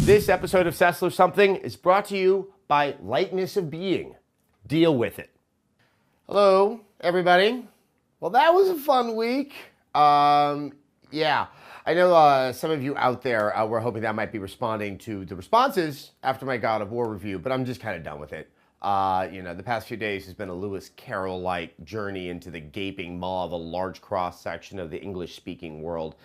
This episode of SESSLERS Something is brought to you by lightness of being. Deal with it. Hello, everybody. Well, that was a fun week. Yeah, I know some of you out there were hoping that I might be responding to the responses after my God of War review, but I'm just kind of done with it. The past few days has been a Lewis Carroll-like journey into the gaping maw of a large cross-section of the English-speaking world.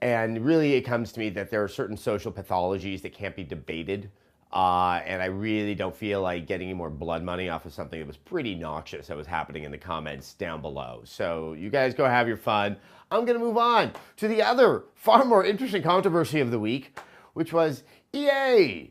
And really, it comes to me that there are certain social pathologies that can't be debated. And I really don't feel like getting any more blood money off of something that was pretty noxious that was happening in the comments down below. So you guys go have your fun. I'm going to move on to the other, far more interesting controversy of the week, which was EA,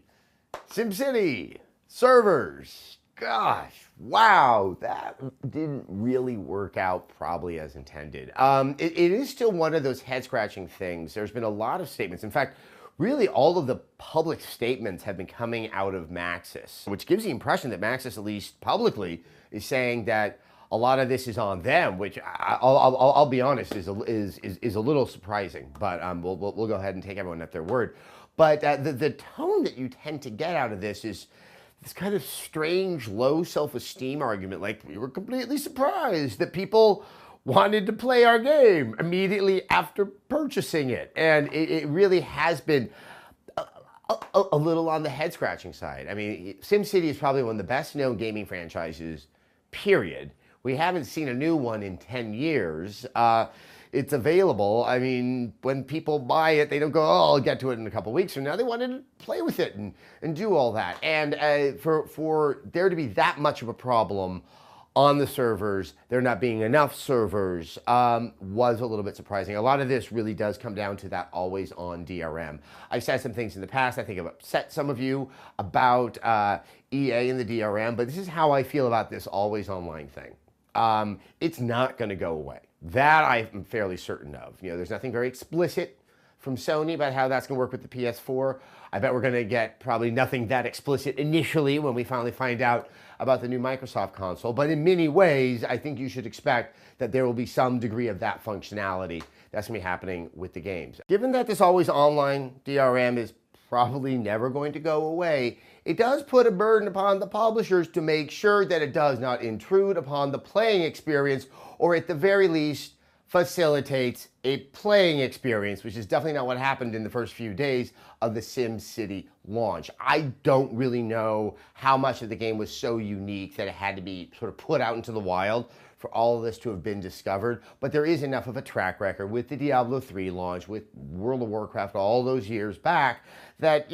SimCity, servers. Gosh, wow, that didn't really work out probably as intended. It is still one of those head-scratching things. There's been a lot of statements. In fact, really all of the public statements have been coming out of Maxis, which gives the impression that Maxis, at least publicly, is saying that a lot of this is on them, which I'll be honest is a little surprising. But we'll go ahead and take everyone at their word. But the tone that you tend to get out of this is this kind of strange, low self-esteem argument, like we were completely surprised that people wanted to play our game immediately after purchasing it. And it really has been a little on the head-scratching side. I mean, SimCity is probably one of the best-known gaming franchises, period. We haven't seen a new one in 10 years. It's available. I mean, when people buy it, they don't go, oh, I'll get to it in a couple weeks from now. They wanted to play with it and do all that. And for there to be that much of a problem on the servers, there not being enough servers, was a little bit surprising. A lot of this really does come down to that always-on DRM. I've said some things in the past, I think I've upset some of you about EA and the DRM, but this is how I feel about this always-online thing. It's not going to go away. That I'm fairly certain of. There's nothing very explicit from Sony about how that's going to work with the PS4. I bet we're going to get probably nothing that explicit initially when we finally find out about the new Microsoft console. But in many ways, I think you should expect that there will be some degree of that functionality that's going to be happening with the games. Given that this always online DRM is probably never going to go away, it does put a burden upon the publishers to make sure that it does not intrude upon the playing experience, or at the very least facilitates a playing experience, which is definitely not what happened in the first few days of the SimCity launch. I don't really know how much of the game was so unique that it had to be sort of put out into the wild for all of this to have been discovered, but there is enough of a track record with the Diablo 3 launch, with World of Warcraft all those years back, that,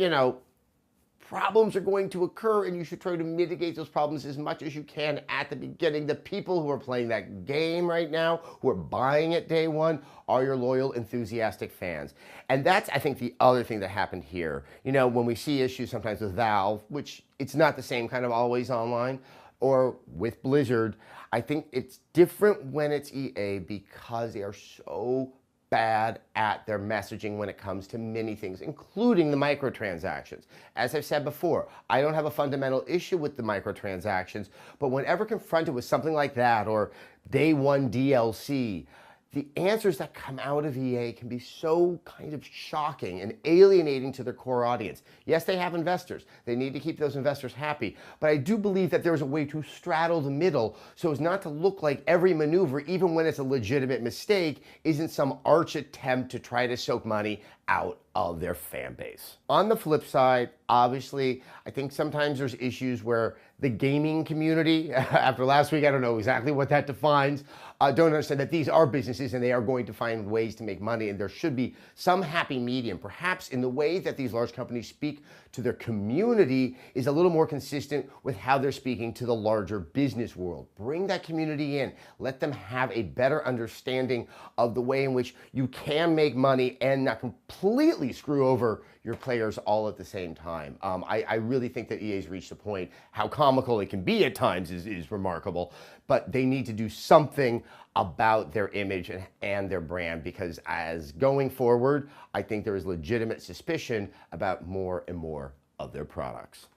problems are going to occur, and you should try to mitigate those problems as much as you can at the beginning. The people who are playing that game right now, who are buying it day one, are your loyal, enthusiastic fans. And that's, I think, the other thing that happened here. When we see issues sometimes with Valve, which it's not the same kind of always online, or with Blizzard, I think it's different when it's EA because they are so bad at their messaging when it comes to many things, including the microtransactions. As I've said before, I don't have a fundamental issue with the microtransactions, but whenever confronted with something like that, or day one DLC, the answers that come out of EA can be so kind of shocking and alienating to their core audience. Yes, they have investors. They need to keep those investors happy. But I do believe that there's a way to straddle the middle so as not to look like every maneuver, even when it's a legitimate mistake, isn't some arch attempt to try to soak money out of their fan base. On the flip side, obviously, I think sometimes there's issues where the gaming community, after last week, I don't know exactly what that defines, don't understand that these are businesses and they are going to find ways to make money, and there should be some happy medium, perhaps in the way that these large companies speak to their community is a little more consistent with how they're speaking to the larger business world. Bring that community in. Let them have a better understanding of the way in which you can make money and not completely screw over your players all at the same time. I really think that EA's reached a point. How comical it can be at times is remarkable, but they need to do something about their image and their brand, because as going forward, I think there is legitimate suspicion about more and more of their products.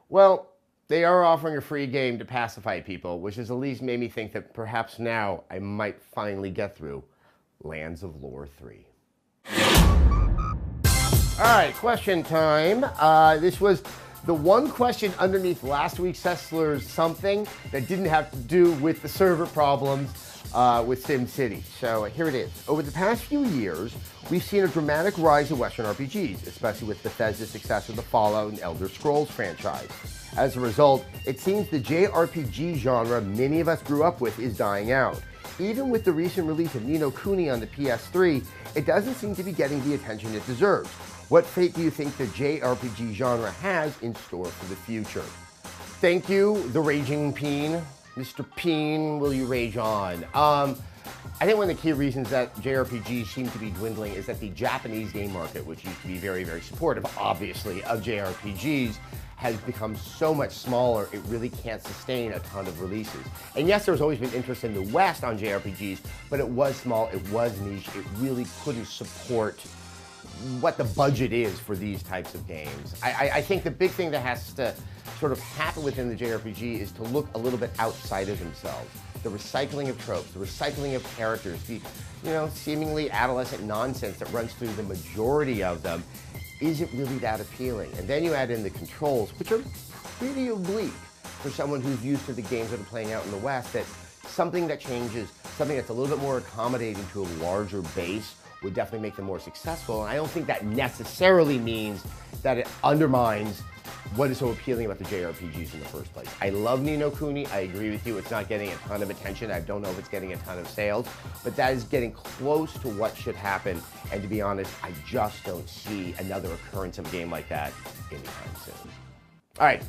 Well, they are offering a free game to pacify people, which has at least made me think that perhaps now I might finally get through Lands of Lore 3. All right, question time. This was the one question underneath last week's SESSLERS something that didn't have to do with the server problems with SimCity. So here it is. Over the past few years, we've seen a dramatic rise of Western RPGs, especially with Bethesda's success of the Fallout and Elder Scrolls franchise. As a result, it seems the JRPG genre many of us grew up with is dying out. Even with the recent release of Ni no Kuni on the PS3, it doesn't seem to be getting the attention it deserves. What fate do you think the JRPG genre has in store for the future? Thank you, the Raging Peen. Mr. Peen, will you rage on? I think one of the key reasons that JRPGs seem to be dwindling is that the Japanese game market, which used to be very, very supportive, obviously, of JRPGs, has become so much smaller, it really can't sustain a ton of releases. And yes, there's always been interest in the West on JRPGs, but it was small, it was niche, it really couldn't support what the budget is for these types of games. I think the big thing that has to sort of happen within the JRPG is to look a little bit outside of themselves. The recycling of tropes, the recycling of characters, the seemingly adolescent nonsense that runs through the majority of them isn't really that appealing. And then you add in the controls, which are pretty oblique for someone who's used to the games that are playing out in the West, that something that changes, something that's a little bit more accommodating to a larger base would definitely make them more successful. And I don't think that necessarily means that it undermines what is so appealing about the JRPGs in the first place. I love Ni no Kuni. I agree with you. It's not getting a ton of attention. I don't know if it's getting a ton of sales, but that is getting close to what should happen. And to be honest, I just don't see another occurrence of a game like that anytime soon. All right.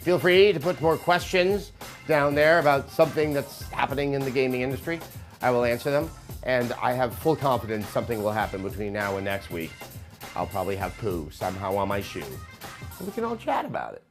Feel free to put more questions down there about something that's happening in the gaming industry. I will answer them. And I have full confidence something will happen between now and next week. I'll probably have poo somehow on my shoe. And we can all chat about it.